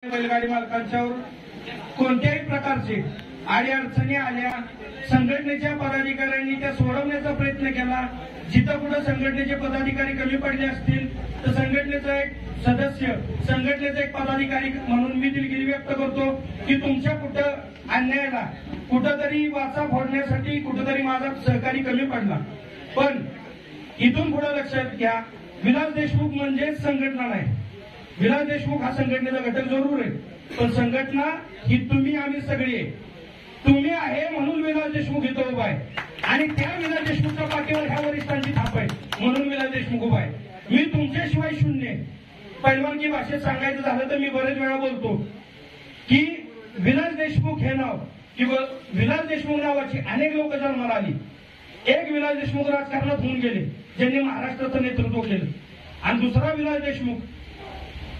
बैलगाडी मालकांच्यावर कोणत्याही प्रकारचे अडचणी आल्या, संघटनेच्या पदाधिकाऱ्यांनी त्या सोडवण्याचा प्रयत्न केला. जिथं कुठं संघटनेचे पदाधिकारी कमी पडले असतील तर संघटनेचा एक सदस्य, संघटनेचा एक पदाधिकारी म्हणून मी दिलगिरी व्यक्त करतो की तुमच्या कुठं अन्यायाला कुठंतरी वाचा फोडण्यासाठी कुठंतरी माझा सहकारी कमी पडला. पण इथून पुढे लक्षात घ्या, विलास देशमुख म्हणजे संघटना नाही. विलास देशमुख हा संघटनेचा घटक जरूर आहे, पण संघटना ही तुम्ही आम्ही सगळी आहे. तुम्ही आहे म्हणून विलास देशमुख इथं उभा आहे आणि त्या विलास देशमुखच्या पाठीवर ह्या वरिष्ठांची थाप आहे म्हणून विलास देशमुख उभा आहे. मी तुमच्याशिवाय शून्य आहे. पैलवानकी भाषेत सांगायचं झालं तर मी बरेच वेळा बोलतो की विलास देशमुख हे नाव किंवा विलास देशमुख नावाची अनेक लोक जन्माला आली. एक विलास देशमुख राजकारणात होऊन गेले ज्यांनी महाराष्ट्राचं नेतृत्व केलं, आणि दुसरा विलास देशमुख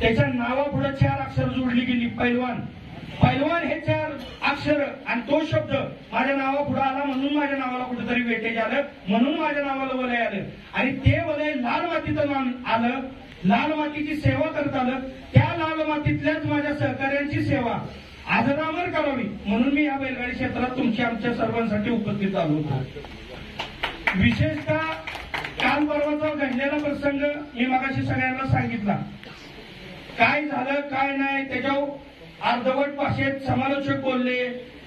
त्याच्या नावापुढे 4 अक्षर जोडली गेली, पैलवान. पैलवान हे 4 अक्षर आणि तो शब्द माझ्या नावापुढे आला म्हणून माझ्या नावाला कुठेतरी वेटेज आलं, म्हणून माझ्या नावाला वलय आलं. आणि ते वलय लाल मातीचं आलं, लाल मातीची सेवा करत आलं. त्या लाल मातीतल्याच माझ्या सहकार्यांची सेवा आजरामर करावी म्हणून मी या बैलगाडी क्षेत्रात तुमच्या आमच्या सर्वांसाठी उपस्थित आलो होतो. विशेषतः काल परवाचा घडलेला प्रसंग मी मगाशी सगळ्यांना सांगितला. काय झालं काय नाही त्याच्यावर अर्धवट भाषेत समालोचक बोलले,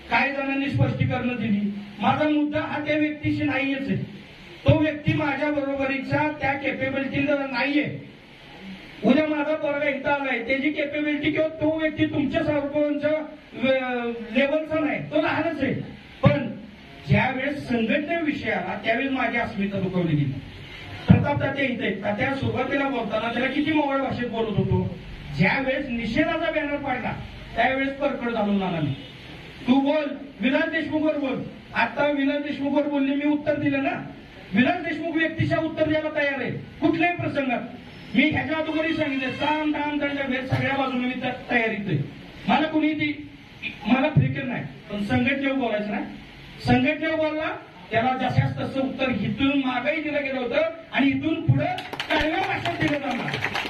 काही जणांनी स्पष्टीकरण दिली. माझा मुद्दा हा त्या व्यक्तीशी नाहीच आहे. तो व्यक्ती माझ्या बरोबरीचा त्या कॅपेबिलिटीला नाहीये. उद्या माझा पोरगा इथं आलाय, त्याची कॅपेबिलिटी किंवा तो व्यक्ती तुमच्या सर्वांच्या लेवलचा नाही, तो लहानच आहे. पण ज्या वेळेस संघटनेविषयी आला त्यावेळेस माझी अस्मिता दुखवली गेली. प्रताप तात्या इथे तात्या सुरुवातीला बोलताना त्याला किती मोवळ भाषेत बोलत होतो. ज्या वेळेस निषेधाचा बॅनर पाडला त्यावेळेस परकड घालून आला मी. तू बोल, विलास देशमुखवर बोल. आता विलास देशमुखवर बोलले, मी उत्तर दिलं ना. विलास देशमुख व्यक्तीच्या उत्तर द्यायला तयार आहे कुठल्याही प्रसंगात. मी ह्याच्या अगोदरही सांगितलं, साम दाम दंड भेद सगळ्या बाजूने मी तयारीत आहे. मला कुणी मला फिकीर नाही, पण संघटनेवर बोलायचं नाही. संघटनेवर बोलला त्याला जशाच तसं उत्तर इथून मागही दिलं गेलं होतं आणि इथून पुढे कळव्या भाषेत दिलं जाणार.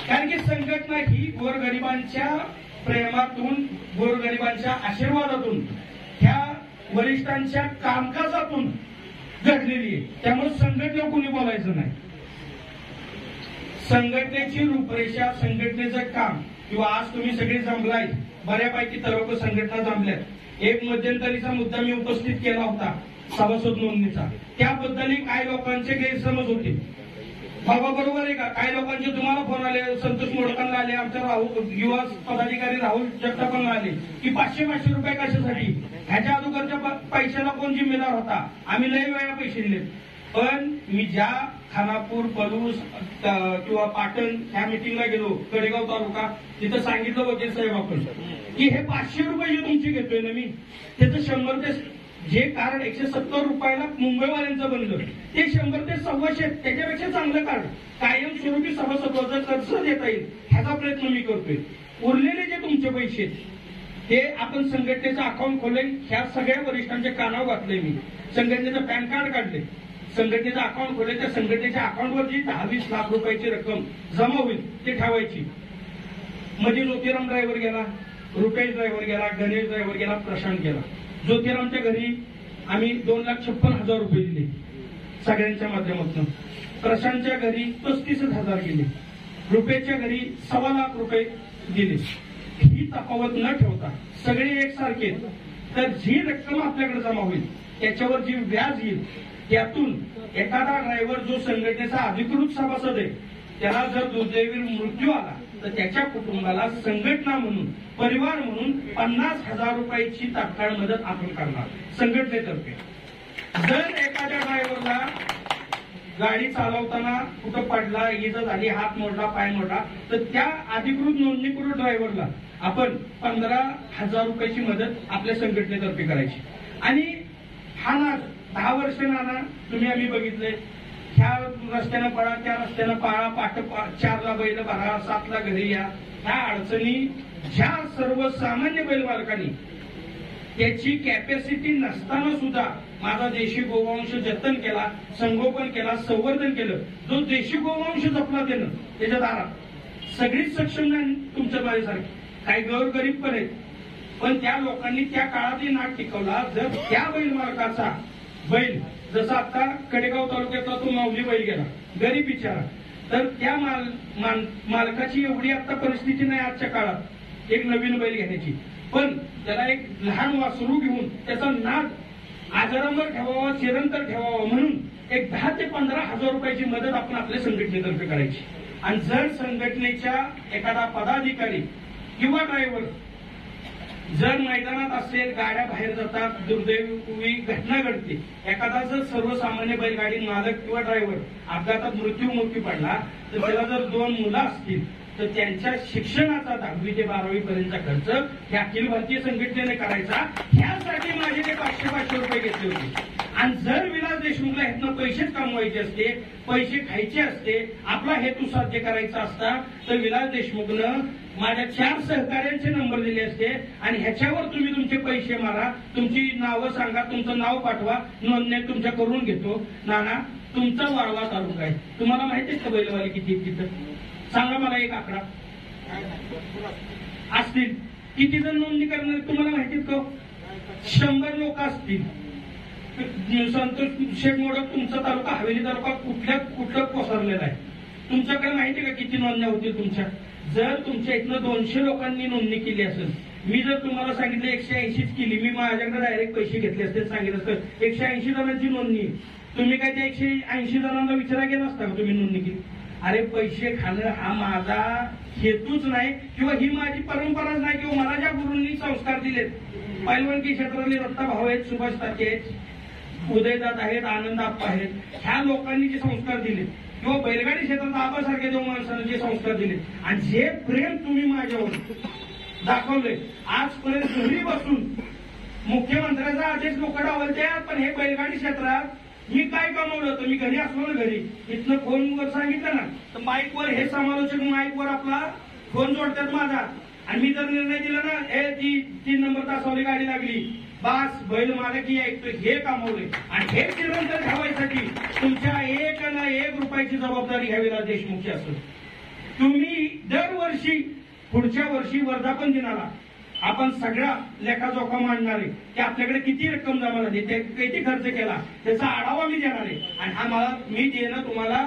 कारण की संघटना ही गोरगरिबांच्या प्रेमातून, गोरगरिबांच्या आशीर्वादातून, ह्या वरिष्ठांच्या कामकाजातून घडलेली आहे. त्यामुळे संघटनेवर कुणी बोलायचं नाही. संघटनेची रूपरेषा, संघटनेचं काम किंवा आज तुम्ही सगळे जमलाय, बऱ्यापैकी लोक संघटना जमल्यात. एक मध्यंतरीचा मुद्दा मी उपस्थित केला होता सभासद नोंदणीचा. त्याबद्दल काही लोकांचे गैरसमज होते. बाबा बरोबर आहे का? काही लोकांचे तुम्हाला फोन आले, संतोष मोडकांना आले, आमच्या युवा पदाधिकारी राहुल जगतापांना आले की 500 रुपये कशासाठी? ह्याच्या अगोदरच्या पैशाला कोण जिम्मेदार होता? आम्ही लय वेळा पैसे दिले. पण मी ज्या खानापूर, पलूस किंवा पाटण ह्या मिटिंगला गेलो, कडेगाव तालुका, तिथं सांगितलं वकील साहेब आपण की हे 500 रुपये जे तुमची घेतोय ना मी, त्याचं 100 ते जे कारण 170 रुपयाला मुंबईवाल्यांचं बनलं ते 100 ते 125, त्याच्यापेक्षा चांगलं कारण कायमस्वरूपी सभासत्वाचं कसं देता येईल ह्याचा प्रयत्न मी करतोय. उरलेले जे तुमचे पैसे ते आपण संघटनेचं अकाउंट खोलले, ह्या सगळ्या वरिष्ठांच्या कानावर घातले. मी संघटनेचं पॅन कार्ड काढले, संघटनेचं अकाउंट खोलले. त्या संघटनेच्या अकाउंटवर जी 10-20 लाख रुपयाची रक्कम जमा होईल ते ठेवायची. मध्ये ज्योतिराम ड्रायव्हर गेला, रुपेश ड्रायव्हर गेला, गणेश ड्रायव्हर गेला, प्रशांत गेला. ज्योतिरामच्या घरी आम्ही 2,56,000 रुपये दिले सगळ्यांच्या माध्यमातून. प्रशांतच्या घरी 35,000 गेले. रुपेशच्या घरी 1.25 लाख रुपये दिले. ही तफावत न ठेवता सगळे एकसारखे, तर जी रक्कम आपल्याकडे जमा होईल त्याच्यावर जी व्याज येईल त्यातून एखादा ड्रायव्हर जो संघटनेचा अधिकृत सभासद आहे त्याला जर दुर्दैवी मृत्यू आला तर त्याच्या कुटुंबाला संघटना म्हणून, परिवार म्हणून 50,000 रुपयाची तात्काळ मदत आपण करणार संघटनेतर्फे. जर एखाद्या ड्रायव्हरला गाडी चालवताना कुठं पडला, इजा झाली, हात मोडला, पाय मोडला, तर त्या अधिकृत नोंदणीकृत ड्रायव्हरला आपण 15,000 रुपयाची मदत आपल्या संघटनेतर्फे करायची. आणि हा नाद 10 वर्ष नाना तुम्ही आम्ही बघितले. ह्या रस्त्यानं पळा, त्या रस्त्यानं पाळा, 4ला बैल भरा, 7ला घरी या. ह्या अडचणी ज्या सर्वसामान्य बैल मालकांनी त्याची कॅपॅसिटी नसताना सुद्धा माझा देशी गोवंश जतन केला, संगोपन केला, संवर्धन केलं. जो देशी गोवंश जपला त्यानं त्याच्या दारात सगळीच सक्षम नाही तुमच्या माझ्यासारखी, काही गरीब पण आहेत, पण त्या लोकांनी त्या काळातही नाट टिकवला. जर त्या बैल मालकाचा बैल जसा आता कडेगाव तालुक्यातला तो माऊली बैल गेला गरीब बिचारा, तर त्या मालकाची एवढी आता परिस्थिती नाही आजच्या काळात एक नवीन बैल घेण्याची, पण त्याला एक लहान वासरू घेऊन त्याचा नाद आजारावर ठेवावा, चिरंतर ठेवावा म्हणून एक 10 ते 15 हजार रुपयाची मदत आपण आपल्या संघटनेतर्फे करायची. आणि जर संघटनेच्या एखादा पदाधिकारी किंवा ड्रायव्हर जर मैदानात असेल, गाड्या बाहेर जातात, दुर्दैवी घटना घडते, एखादा जर सर्वसामान्य बैलगाडी मालक किंवा ड्रायव्हर अपघातात मृत्यू पडला, तर त्याला जर 2 मुलं असतील तर त्यांच्या शिक्षणाचा 10वी ते 12वी पर्यंतचा खर्च ह्या अखिल भारतीय संघटनेने करायचा. ह्यासाठी माझे ते 500 रुपये घेतले होते. आणि जर विलास देशमुखला ह्यातनं पैसेच कमवायचे असते, पैसे खायचे असते, आपला हेतू साध्य करायचा असता, तर विलास देशमुखनं माझ्या 4 सहकार्यांचे नंबर दिले असते आणि ह्याच्यावर तुम्ही तुमचे पैसे मारा, तुमची नावं सांगा, तुमचं नाव पाठवा, नोंदणी तुमच्या करून घेतो. नाना तुमचा वाळवा तालुका आहे, तुम्हाला माहिती आहे का बैलवाले किती तिथं? सांगा मला एक आकडा. असतील किती जण नोंदणी करणार तुम्हाला माहितीत का? 100 लोक असतील. संतोष शेठ मोडक तुमचा तालुका हवेली तालुका कुठलं पसरलेला आहे, तुमच्याकडे माहिती का किती नोंदण्या होतील तुमच्या? जर तुमच्या इथनं 200 लोकांनी नोंदणी केली असेल, मी जर तुम्हाला सांगितलं 180च केली, मी माझ्याकडे डायरेक्ट पैसे घेतले असते, सांगितलं असतं 180 जणांची नोंदणी, तुम्ही काय त्या 180 जणांना विचारा गेला असता का तुम्ही नोंदणी केली? अरे पैसे खाणं हा माझा हेतूच नाही किंवा ही माझी परंपराच नाही, किंवा मला ज्या गुरूंनी संस्कार दिलेत, पैलवानकी क्षेत्रातले दत्ता भाऊ आहेत, सुभाष तात्या आहेत, उदयदात आहेत, आनंद आप्पा आहेत, ह्या लोकांनी जे संस्कार दिले, किंवा बैलगाडी क्षेत्रात आबासारख्या 2 माणसांनी जे संस्कार दिले आणि जे प्रेम तुम्ही माझ्यावर दाखवले, आजपर्यंत घरी बसून मुख्यमंत्र्याचा आदेश लोक डावलतात, पण हे बैलगाडी क्षेत्रात मी काय कमवलं होतं? मी घरी असलो ना, घरी इथनं फोनवर सांगितलं ना, तर माईकवर हे समालोचक माईकवर आपला फोन जोडतात माझा, आणि मी जर निर्णय दिला ना, हे 3 नंबर तासावली गाडी लागली, बास बैल मालकी ऐकतो, हे कमवले. आणि हे चिरंतर ठेवायसाठी तुमच्या 1 ना 1 रुपयाची जबाबदारी घ्यावी लागेल देशमुखची असेल. तुम्ही दरवर्षी पुढच्या वर्षी वर्धापन दिनाला आपण सगळा लेखाजोखा मांडणार आहे की आपल्याकडे किती रक्कम जमा झाली, किती खर्च केला, त्याचा आढावा मी देणार आहे. आणि हा मला मी देणं तुम्हाला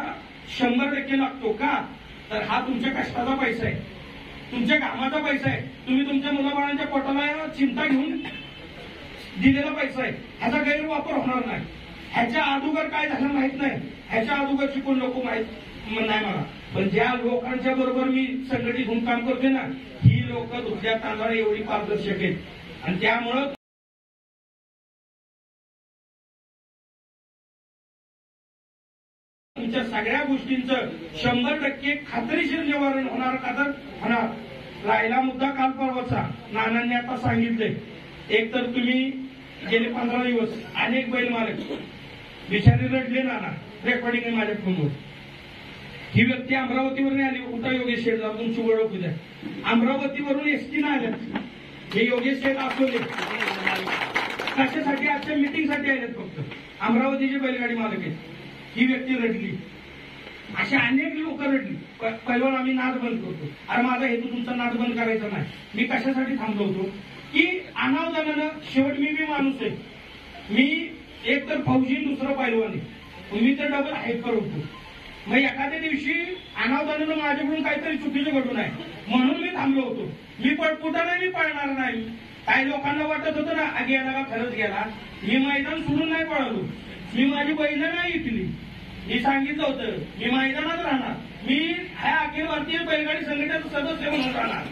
100% लागतो का? तर हा तुमच्या कष्टाचा पैसा आहे, तुमच्या कामाचा पैसा आहे, तुम्ही तुमच्या मुलाबाळांच्या पोटाला चिंता घेऊन दिलेला पैसा आहे, ह्याचा गैरवापर होणार नाही. ह्याच्या अगोदर काय झालं माहित नाही, ह्याच्या अगोदरची कोण लोक माहित नाही मला, पण ज्या लोकांच्या बरोबर मी संघटित होऊन काम करते ना, ही लोक दुसऱ्या तांदळा एवढी पारदर्शक आहेत. आणि त्यामुळं तुमच्या सगळ्या गोष्टींचं 100% खात्रीशीर निवारण होणार का? तर होणार. राहिला मुद्दा काल परवाचा, नानांनी आता सांगितले, एक तर तुम्ही गेले 15 दिवस अनेक बैल मालक बिचारी रडले, नाना रेकॉर्डिंग आहे माझ्या फोनवर. ही व्यक्ती अमरावतीवरून आली, कुठं योगेश शेठला तुमची ओळख द्या, अमरावतीवरून एसटीनं आल्यात, हे योगेश शेठ असोले कशासाठी? आजच्या मीटिंगसाठी आलेत फक्त, अमरावतीचे बैलगाडी मालक आहेत. ही व्यक्ती रडली, अशा अनेक लोक रडली. पहिलं आम्ही नाद बंद करतो. अरे माझा हेतू तुमचा नाद बंद करायचा नाही, मी कशासाठी थांबलो होतो की अनावधानानं, शेवट मी माणूस आहे, मी एक तर फौजी, दुसरं पैलवान आहे, मी तर डबल हायपर होतो. मग एखाद्या दिवशी अनावधानानं माझ्याकडून काहीतरी चुकीचं घडून आहे म्हणून मी थांबलो होतो. मी पटपुटा नाही, मी पळणार नाही. काही लोकांना वाटत होतं ना, आगे याला का खरंच गेला, मी मैदान सोडून नाही पळालो, मी माझी बैल नाही इकली, मी सांगितलं होतं मी मैदानात राहणार, मी ह्या अखिल भारतीय बैलगाडी संघटनेचा सदस्य म्हणून राहणार,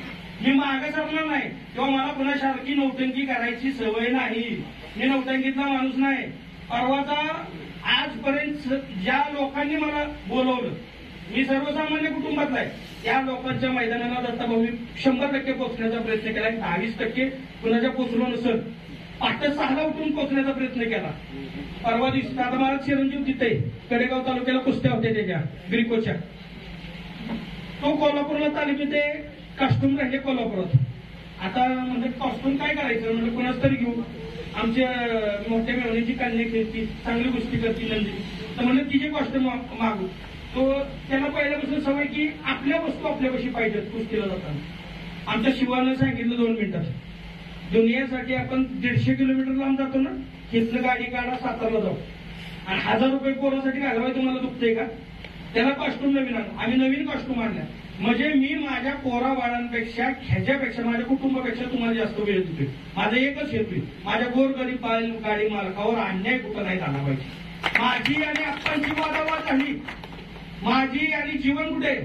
मी मागे सरणार नाही, किंवा मला कुणासारखी नौटंकी करायची सवय नाही, मी नौटंकीतला माणूस नाही. परवाचा आजपर्यंत ज्या लोकांनी मला बोलवलं, मी सर्वसामान्य कुटुंबातला आहे, त्या लोकांच्या मैदानाला दत्ताभाऊ 100% पोहोचण्याचा प्रयत्न केला. 22% कुणाच्या पोचलो नसेल, 5:06 उठून पोहोचण्याचा प्रयत्न केला. परवा दिवशी आता मला चिरंजीव तिथे कडेगाव तालुक्याला कुस्त्या होत्या त्याच्या ग्रिकोच्या, तो कोल्हापूरला तालुक्यात ते कॉस्ट्युम राहिले कोल्हापुरात. आता म्हणजे कॉस्ट्युम काय करायचं, म्हणजे कोणाच तरी घेऊ, आमच्या मोठ्या मेहण्याची कन्या खेळती, चांगली गोष्टी करती नंदी, तर म्हणजे तिचे कॉस्ट्युम मागू. तो त्याला पहिल्यापासून सवय की आपल्या वस्तू आपल्यापाशी पाहिजेत कुस्तीला जाताना. आमच्या शिवानं सांगितलं 2 मिनिटात दुनियासाठी आपण 150 किलोमीटर लांब जातो ना, तिथलं गाडी काढा सातारला जाऊ आणि 1000 रुपये पोरासाठी घालवाय तुम्हाला दुखतंय का? त्याला कॉस्ट्युम नवीन आणलं, आम्ही नवीन कॉस्ट्युम आणल्या. म्हणजे मी माझ्या पोरा बाळांपेक्षा ह्याच्यापेक्षा माझ्या कुटुंबापेक्षा तुम्हाला जास्त वेळ देतोय. माझं एकच हेतू, माझ्या गोरगरीब गाडी मालकावर अन्याय कुठं नाही झाला पाहिजे. माझी आणि आप्पांची वादावाद झाली, माझी आणि जीवन कुठे,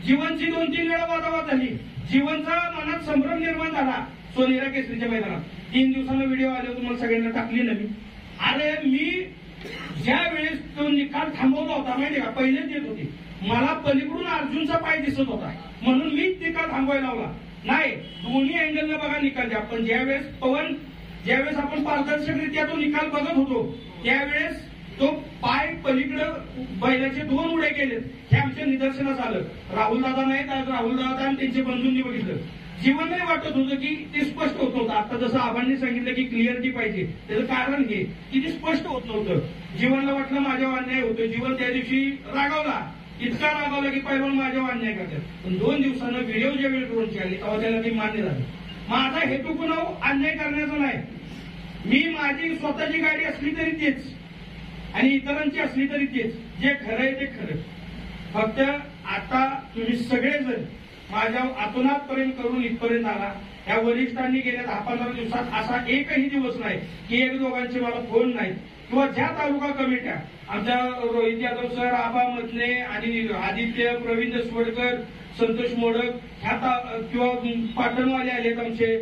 जीवनची 2-3 वेळा वादावाद झाली. जीवनचा मनात संभ्रम निर्माण झाला सोनेरा केसरीच्या मैदानात. 3 दिवसांना व्हिडिओ आले, तुम्हाला सगळ्यांना टाकली ना मी. अरे मी ज्या वेळेस तो निकाल थांबवला होता माहिती का, पहिलेच येत होती, मला पलीकडून अर्जुनचा पाय दिसत होता म्हणून मी निकाल थांबवायला लावला. नाही, दोन्ही अँगलनं बघा निकाल द्या. पण ज्यावेळेस आपण पारदर्शकरित्या तो निकाल बघत होतो त्यावेळेस तो पाय पलीकडे बैलाचे 2 उड्या केलेत हे आमच्या निदर्शनास आलं. राहुल दादा नाहीत, आज राहुल दादा आणि त्यांच्या बंधूंनी बघितलं. जीवन नाही वाटत होतं की ते स्पष्ट होत नव्हतं. आता जसं आबांनी सांगितलं की क्लिअरिटी पाहिजे, त्याचं कारण हे की ते स्पष्ट होत नव्हतं. जीवनला वाटलं माझ्यावर अन्याय होतोय. जीवन त्या दिवशी रागावला, इतका रागावला की पैलवान माझ्यावर अन्याय करतात. पण 2 दिवसांना व्हिडिओ ज्यावेळी ड्रोनची आली तेव्हा त्याला ती मान्य झालं. माझा हेतू कुणावर अन्याय करण्याचा नाही. मी माझी स्वतःची गाडी असली तरी तेच आणि इतरांची असली तरी तेच, जे खरं आहे ते खरं. फक्त आता तुम्ही सगळेजण माझ्या आतोनातपर्यंत करून इथपर्यंत आला. या वरिष्ठांनी गेल्या 10-15 दिवसात असा एकही दिवस नाही की 1-2 मला फोन नाही किंवा ज्या तालुका कमिट्या आमच्या रोहित यादव सर, आबा मधले आणि आदित्य, प्रवीण सोडकर, संतोष मोडक ह्या किंवा पाटणवाले आलेत, आमचे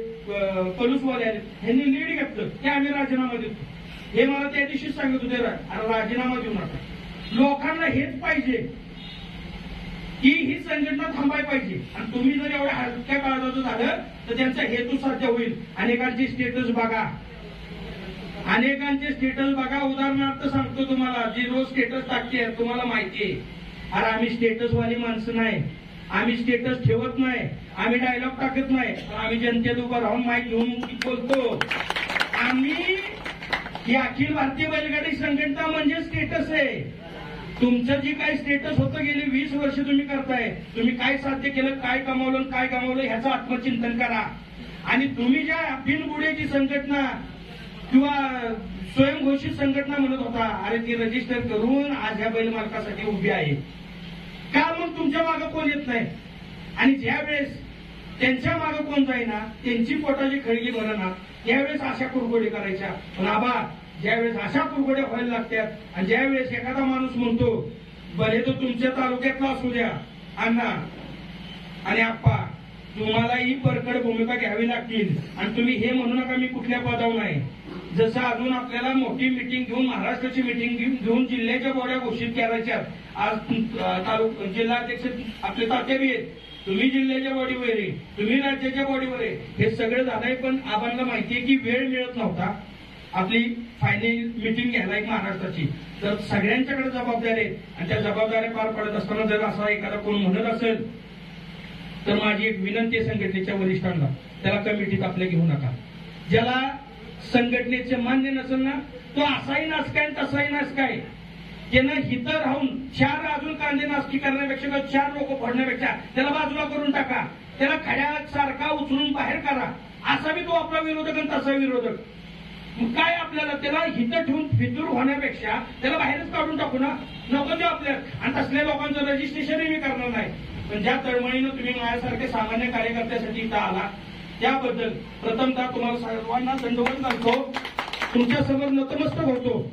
पलूसवाले आले, ह्यांनी लीड घेतलं की आम्ही राजीनामा देतो. हे मला त्या दिवशीच सांगत होते, अरे राजीनामा देऊ नका. लोकांना हेच पाहिजे की ही संघटना थांबायला पाहिजे. आणि तुम्ही जर एवढ्या हलक्या काळजाचं झालं तर त्यांचा हेतू साध्य होईल. अनेकांची स्टेटस बघा, अनेकांचे स्टेटस बघा. उदाहरणार्थ सांगतो तुम्हाला, जी रोज स्टेटस टाकते तुम्हाला माहितीये, अरे आम्ही स्टेटसवाली माणसं नाही, आम्ही स्टेटस ठेवत नाही, आम्ही डायलॉग टाकत नाही, आम्ही जनतेत उभं राहून माईक घेऊन बोलतो. आम्ही ही अखिल भारतीय बैलगाडी संघटना म्हणजे स्टेटस आहे. तुमचं जी काही स्टेटस होतं गेली 20 वर्ष तुम्ही करताय, तुम्ही काय साध्य केलं, काय कमावलं, काय गमावलं ह्याचं आत्मचिंतन करा. आणि तुम्ही ज्या बिनबुड्याची संघटना किंवा स्वयंघोषित संघटना म्हणत होता, अरे ती रजिस्टर करून आज ह्या बैल मालकासाठी उभी आहे का? मग तुमच्या मागं कोण येत नाही. आणि ज्या वेळेस त्यांच्या मागं कोण जाईना, त्यांची पोटाची खळगी भरणार, त्यावेळेस अशा कुरघोडी करायच्या. पण आबा, ज्यावेळेस अशा कुरघोड्या व्हायला लागतात आणि ज्यावेळेस एखादा माणूस म्हणतो, भले तो तुमच्या तालुक्यातला असू द्या अण्णा आणि आप्पा, तुम्हाला ही परकड भूमिका घ्यावी लागतील आणि तुम्ही हे म्हणू नका मी कुठल्या पदावर नाही. जसं अजून आपल्याला मोठी मिटिंग घेऊन, महाराष्ट्राची मिटिंग घेऊन जिल्ह्याच्या बॉड्या घोषित करायच्या. आज जिल्हाध्यक्ष आपले तात्याबी आहेत, तुम्ही जिल्ह्याच्या बॉडीवर आहे, तुम्ही राज्याच्या बॉडीवर आहे, हे सगळं झालंय. पण आम्हाला माहितीये की वेळ मिळत नव्हता आपली फायनल मिटिंग घ्यायला एक महाराष्ट्राची. तर सगळ्यांच्याकडे जबाबदारी आहे आणि त्या जबाबदाऱ्या पार पडत असताना जर असा एखादा कोण म्हणत असेल तर माझी एक विनंती आहे संघटनेच्या वरिष्ठांना, त्याला कमिटीत आपल्या घेऊ नका. ज्याला संघटनेचे मान्य नसेल ना, तो असाही नास काय तसाही नास काय, त्यानं हिथं राहून 4 अजून कांदे नासकी करण्यापेक्षा, 4 लोक फोडण्यापेक्षा त्याला बाजूला करून टाका. त्याला खड्यासारखा उचलून बाहेर करा. असा बी तो आपला विरोधक आणि तसा विरोधक. मग काय आपल्याला त्याला हिथं ठेवून फितूर होण्यापेक्षा त्याला बाहेरच काढून टाकू ना, नको ते आपल्या. आणि तसल्या लोकांचं रजिस्ट्रेशनही मी करणार नाही. पण ज्या तळमळीनं तुम्ही माझ्यासारखे सामान्य कार्यकर्त्यासाठी इथं आला त्याबद्दल प्रथमतः तुम्हाला सर्वांना दंडवत घालतो, तुमच्या समोर नतमस्तक होतो.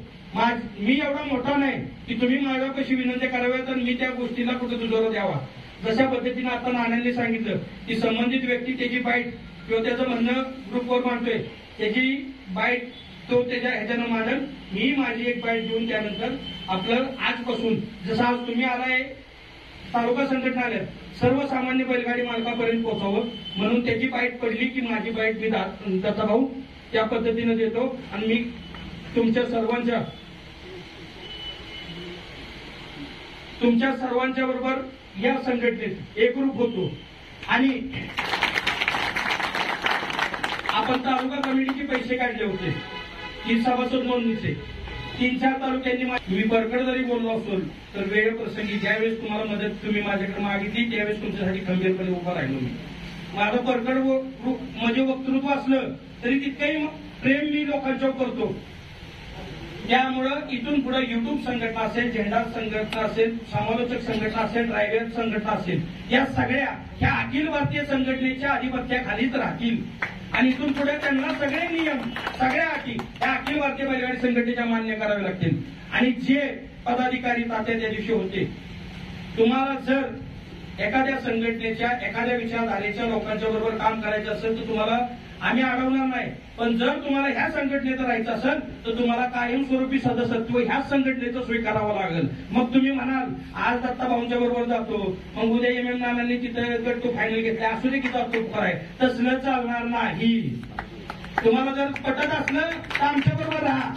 मी एवढा मोठा नाही की तुम्ही माझ्यापाशी विनंती कराव्यात आणि मी त्या गोष्टीला कुठे दुजोरा द्यावा. जशा पद्धतीने आता नानांनी सांगितलं की संबंधित व्यक्ती त्याची बाईट किंवा त्याचं म्हणणं ग्रुपवर मांडतोय, त्याची बाईट तो त्याच्या ह्याच्यानं मांडल. मी माझी एक बाईट देऊन त्यानंतर आपलं आजपासून जसं आज तुम्ही आलाय तालुका संघटना आल्या सर्वसामान्य बैलगाडी मालकापर्यंत पोहोचावं म्हणून त्याची बाईट पडली की माझी बाईट मी दत्ता भाऊ त्या पद्धतीनं देतो. आणि मी तुमच्या सर्वांच्या बरोबर या संघटनेत एकरूप होतो. आणि आपण तालुका कमिटीचे पैसे काढले होते की सभासद नोंदणीचे, 3-4 तालुक्यांनी मी बरकड जरी बोललो असेल तर वेळ प्रसंगी ज्यावेळेस तुम्हाला मदत तुम्ही माझ्याकडे मागितली त्यावेळेस तुमच्यासाठी खंबीरपणे उभा राहिलो मी. माझं बरकड म्हणजे वक्तृत्व असलं तरी तितकंही प्रेम मी लोकांच्यावर करतो. त्यामुळं इथून पुढे युट्यूब संघटना असेल, झेंडा संघटना असेल, समालोचक संघटना असेल, ड्रायव्हर संघटना असेल, या सगळ्या ह्या अखिल भारतीय संघटनेच्या आधिपत्याखालीच राहतील आणि इथून पुढे त्यांना सगळे नियम, सगळ्या अटी या अखिल भारतीय बैलगाडी संघटनेच्या मान्य करावे लागतील. आणि जे पदाधिकारी तात्या त्या दिवशी होते, तुम्हाला जर एखाद्या संघटनेच्या एखाद्या विचारधारेच्या लोकांच्या बरोबर काम करायचं असेल तर तुम्हाला आम्ही अडवणार नाही. पण जर तुम्हाला ह्या संघटनेत राहायचं असेल तर तुम्हाला कायमस्वरूपी सदस्यत्व ह्याच संघटनेचं स्वीकारावं लागेल. मग तुम्ही म्हणाल आज दत्ता भाऊंच्या बरोबर जातो, मग उद्या MM नानांनी तिथं गट तो फायनल घेतला असू दे की जातो कराय, तसलं चालणार नाही. तुम्हाला जर पटत असलं तर आमच्या बरोबर राहा.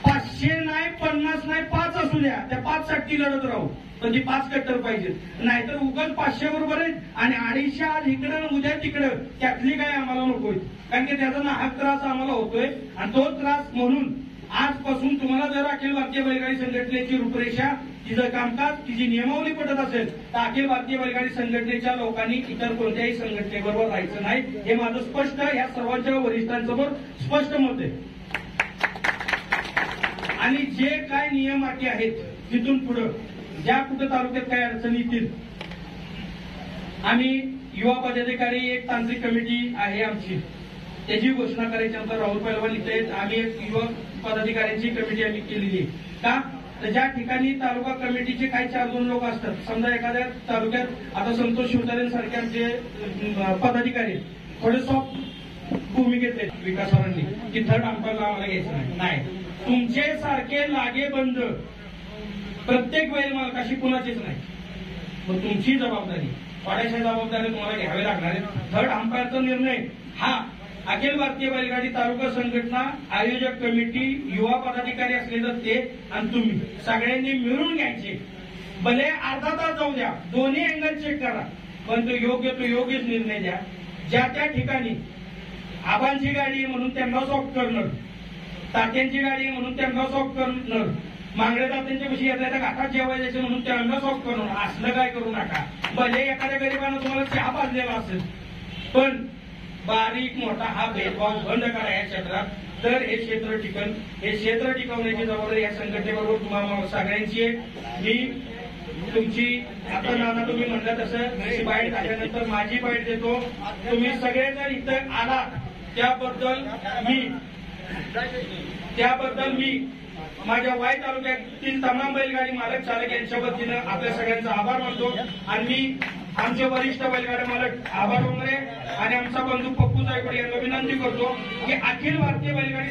500 नाही, 50 नाही, 5 असू द्या, त्या 5 साठी लढत राहू. पण ती 5 कट्टर पाहिजेत. नाहीतर उगाच 500 बरोबर आहेत आणि 250 आज इकडं उद्या तिकडं, त्यातली काय आम्हाला नकोय. कारण की त्याचा नाहक त्रास आम्हाला होतोय आणि तो त्रास म्हणून आजपासून तुम्हाला जर अखिल भारतीय बैलगाडी संघटनेची रूपरेषा, तिचं कामकाज, तिची नियमावली पटत असेल तर अखिल भारतीय बैलगाडी संघटनेच्या लोकांनी इतर कोणत्याही संघटनेबरोबर राहायचं नाही. हे माझं स्पष्ट या सर्वांच्या वरिष्ठांसमोर स्पष्ट मत आहे. आणि जे काय नियम अटी आहेत तिथून पुढे ज्या कुठे तालुक्यात काय अडचणी येतील, आम्ही युवा पदाधिकारी एक तांत्रिक कमिटी आहे आमची, त्याची घोषणा करायची. नंतर राहुल पैलवान इथे आम्ही एक युवा पदाधिकाऱ्यांची कमिटी आम्ही केलेली आहे. का तर ज्या ठिकाणी तालुका कमिटीचे काही 4-2 लोक असतात, समजा एखाद्या तालुक्यात आता संतोष शिवतारेंसारखे आमचे पदाधिकारी थोडे सॉफ्ट भूमिकेत आहेत विकासरांनी की थर्ड अंपायरला आम्हाला घ्यायचं नाही. तुमचे सारखे लागे बंद प्रत्येक बैल मालकाशी कुणाचीच नाही. मग तुमची जबाबदारी, थोड्याशा जबाबदारी तुम्हाला घ्यावी लागणार आहे. थर्ड अंपायरचा निर्णय हा अखिल भारतीय बैलगाडी तालुका संघटना, आयोजक कमिटी, युवा पदाधिकारी असलेलं ते आणि तुम्ही सगळ्यांनी मिळून घ्यायचे. भले अर्धा तास जाऊ द्या, दोन्ही अँगल चेक करा, पण तो योग्यच निर्णय द्या. ज्या त्या ठिकाणी आबांची गाडी म्हणून त्यांना सॉफ्ट करणं, तात्यांची गाडी म्हणून त्यांना सॉफ्ट करणं, मांगडे तात्यांच्या कशी येतात घाटात जेवायचे म्हणून त्यांना सॉफ्ट करणं, असलं काय करू नका. भले एखाद्या गरीबानं तुम्हाला चहा पाजलेला असेल, पण बारीक मोठा हा भेदभाव बंद करा या क्षेत्रात, तर हे क्षेत्र टिकन. हे क्षेत्र टिकवण्याची जबाबदारी या संघटनेबरोबर तुम्हाला सगळ्यांची आहे. मी तुमची आता नाना तुम्ही म्हणलं तसं बाईट झाल्यानंतर माझी बाईट देतो. तुम्ही सगळेजण इथं आलात त्याबद्दल मी माझ्या वाई तालुक्यातील तमाम बैलगाडी मालक चालक यांच्या वतीनं आपल्या सगळ्यांचा आभार मानतो. आणि मी आमचे वरिष्ठ बैलगाडी मालक आभार वगैरे आणि आमचा बंधू पप्पू जायकवाडी यांना विनंती करतो की अखिल भारतीय बैलगाडी